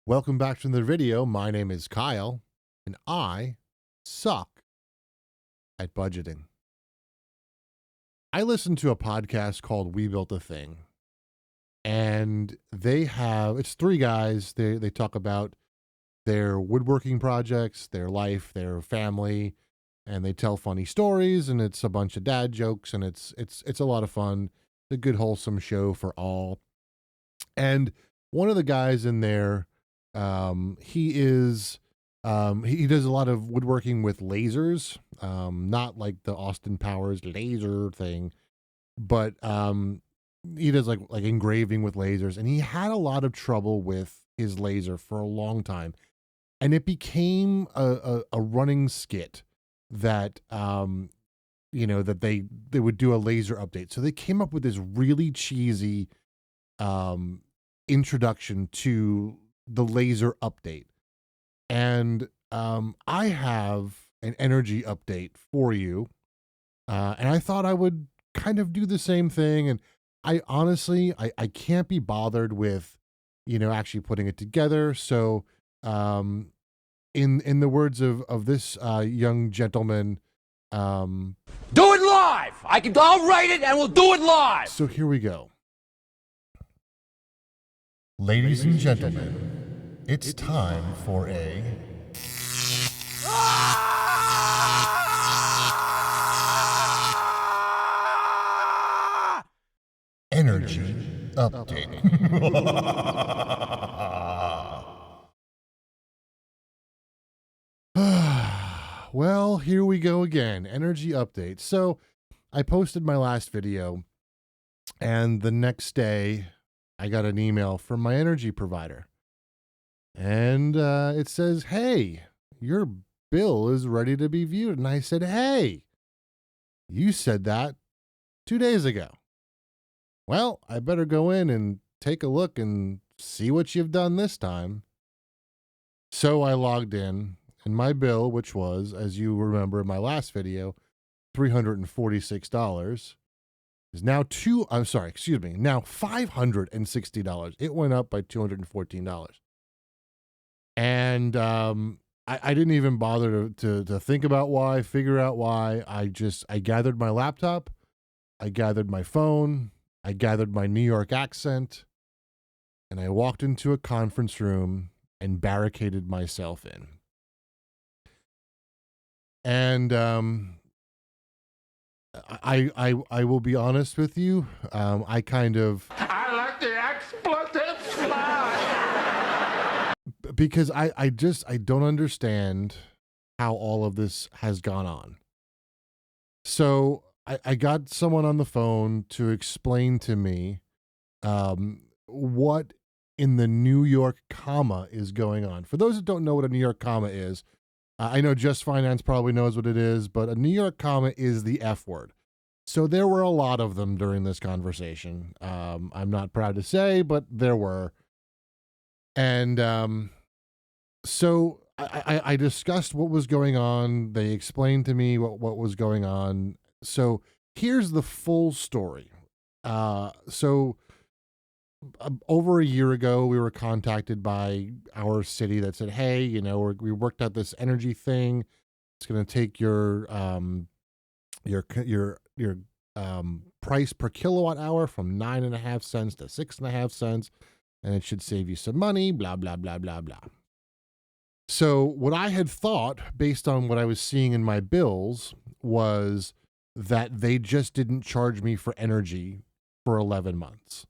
Welcome back to the video. My name is Kyle, and I suck at budgeting. I listened to a podcast called We Built a Thing, and it's three guys. They talk about their woodworking projects, their life, their family, and they tell funny stories, and it's a bunch of dad jokes, and it's a lot of fun. It's a good wholesome show for all. And one of the guys in there, he does a lot of woodworking with lasers, not like the Austin Powers laser thing, but he does like engraving with lasers, and he had a lot of trouble with his laser for a long time, and it became a running skit that that they would do a laser update. So they came up with this really cheesy introduction to the laser update. And I have an energy update for you. And I thought I would kind of do the same thing. And I honestly, I can't be bothered with, actually putting it together. So in the words of this young gentleman, do it live! I'll write it and we'll do it live! So here we go. Ladies and gentlemen, it's time for a energy update. Well, here we go again. Energy update. So I posted my last video, and the next day I got an email from my energy provider. And it says, "Hey, your bill is ready to be viewed." And I said, "Hey, you said that 2 days ago. Well, I better go in and take a look and see what you've done this time." So I logged in, and my bill, which was, as you remember in my last video, $346, is now now $560. It went up by $214. And I didn't even bother to think about why, figure out why. I gathered my laptop, I gathered my phone, I gathered my New York accent, and I walked into a conference room and barricaded myself in. And I will be honest with you. I like the expletives because I don't understand how all of this has gone on. So I got someone on the phone to explain to me what in the New York comma is going on. For those that don't know what a New York comma is, I know Just Finance probably knows what it is, but a New York comma is the F word. So there were a lot of them during this conversation. I'm not proud to say, but there were. And so I discussed what was going on. They explained to me what was going on. So here's the full story. Over a year ago, we were contacted by our city that said, "Hey, we worked out this energy thing. It's going to take your price per kilowatt hour from 9.5 cents to 6.5 cents, and it should save you some money, blah, blah, blah, blah, blah." So what I had thought, based on what I was seeing in my bills, was that they just didn't charge me for energy for 11 months.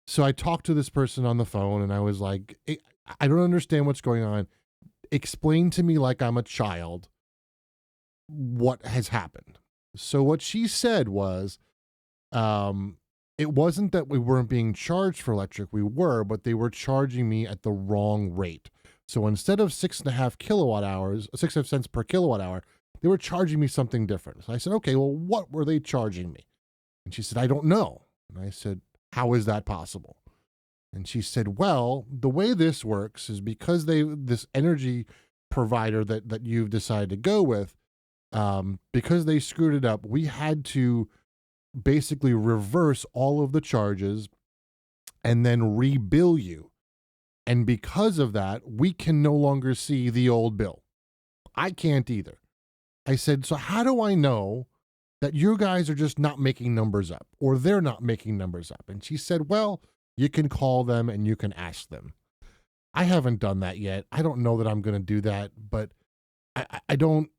So I talked to this person on the phone, and I was like, "I don't understand what's going on. Explain to me like I'm a child what has happened." So what she said was, it wasn't that we weren't being charged for electric. We were, but they were charging me at the wrong rate. So instead of 6.5 cents per kilowatt hour, they were charging me something different. So I said, "Okay, well, what were they charging me?" And she said, "I don't know." And I said, "How is that possible?" And she said, "Well, the way this works is because this energy provider that you've decided to go with, because they screwed it up, we had to basically reverse all of the charges and then rebill you. And because of that, we can no longer see the old bill. I can't either. I said, so how do I know that you guys are just not making numbers up or they're not making numbers up? And she said, well, you can call them and you can ask them. I haven't done that yet. I don't know that I'm going to do that, but I don't,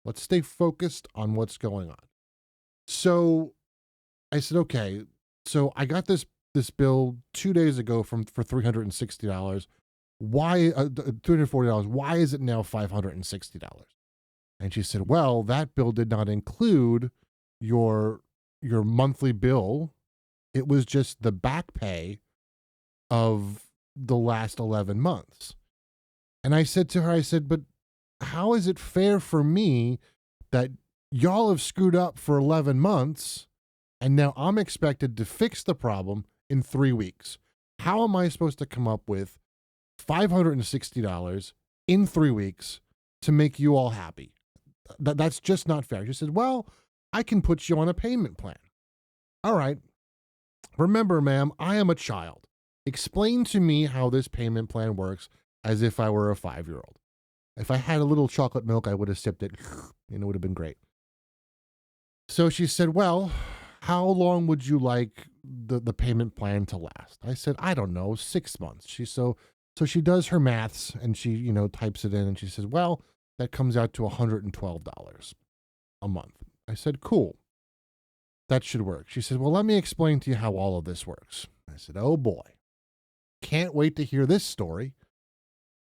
let's stay focused on what's going on. So I said, okay, so I got this bill 2 days ago for $360. Why $240? Why is it now $560? And she said, well, that bill did not include your monthly bill. It was just the back pay of the last 11 months. And I said to her, I said, but how is it fair for me that y'all have screwed up for 11 months and now I'm expected to fix the problem in 3 weeks? How am I supposed to come up with $560 in 3 weeks to make you all happy? That's just not fair. She said, well, I can put you on a payment plan. All right. Remember, ma'am, I am a child. Explain to me how this payment plan works as if I were a 5-year-old. If I had a little chocolate milk, I would have sipped it and it would have been great. So she said, well, how long would you like the payment plan to last? I said, I don't know, 6 months. So she does her maths and she, types it in and she says, well, that comes out to $112 a month. I said, cool. That should work. She said, well, let me explain to you how all of this works. I said, oh boy, can't wait to hear this story.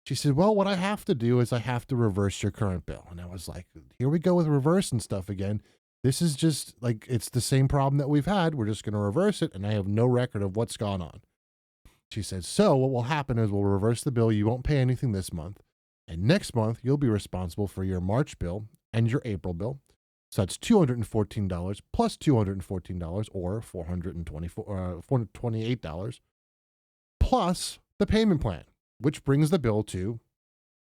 She said, well, what I have to do is I have to reverse your current bill. And I was like, here we go with reverse and stuff again. This is just like, it's the same problem that we've had. We're just going to reverse it. And I have no record of what's gone on. She said, so what will happen is we'll reverse the bill. You won't pay anything this month. And next month, you'll be responsible for your March bill and your April bill. So that's $214 plus $214 or $428 plus the payment plan, which brings the bill to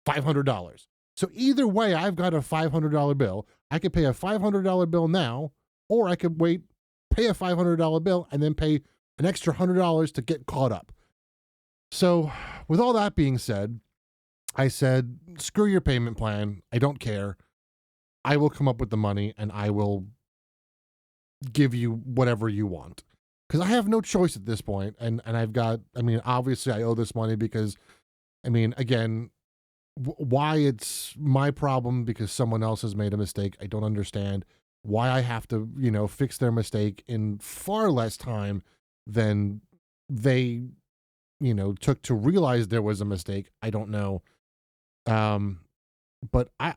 $500. So either way, I've got a $500 bill. I could pay a $500 bill now, or I could wait, pay a $500 bill, and then pay an extra $100 to get caught up. So with all that being said, I said, screw your payment plan. I don't care. I will come up with the money and I will give you whatever you want. Because I have no choice at this point. And I've got, obviously I owe this money because, again, why it's my problem because someone else has made a mistake, I don't understand. Why I have to, fix their mistake in far less time than they, took to realize there was a mistake, I don't know. But I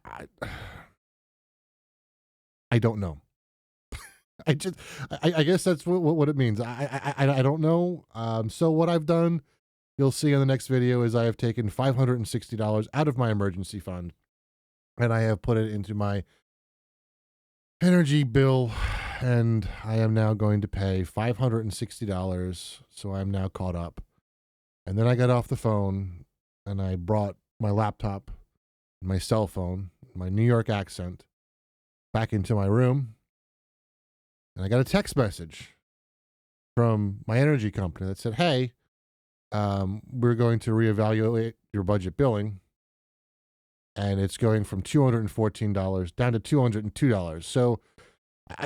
don't know. I guess that's what it means. I don't know. So what I've done, you'll see in the next video, is I have taken $560 out of my emergency fund and I have put it into my energy bill, and I am now going to pay $560. So I'm now caught up. And then I got off the phone and I brought my laptop, my cell phone, my New York accent back into my room. And I got a text message from my energy company that said, hey, we're going to reevaluate your budget billing. And it's going from $214 down to $202. So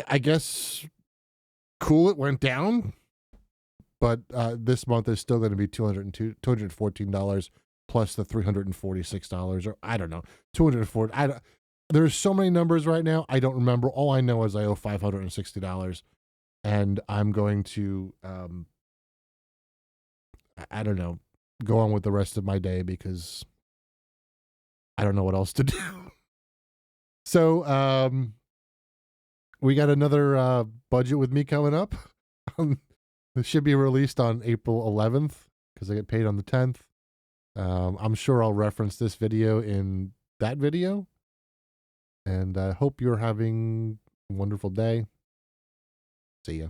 I guess cool, it went down. But this month is still going to be $214 plus the $346, or I don't know, $240. There's so many numbers right now. I don't remember. All I know is I owe $560, and I'm going to, I don't know, go on with the rest of my day because I don't know what else to do. So, we got another budget with me coming up. It should be released on April 11th because I get paid on the 10th. I'm sure I'll reference this video in that video. And I hope you're having a wonderful day. See ya.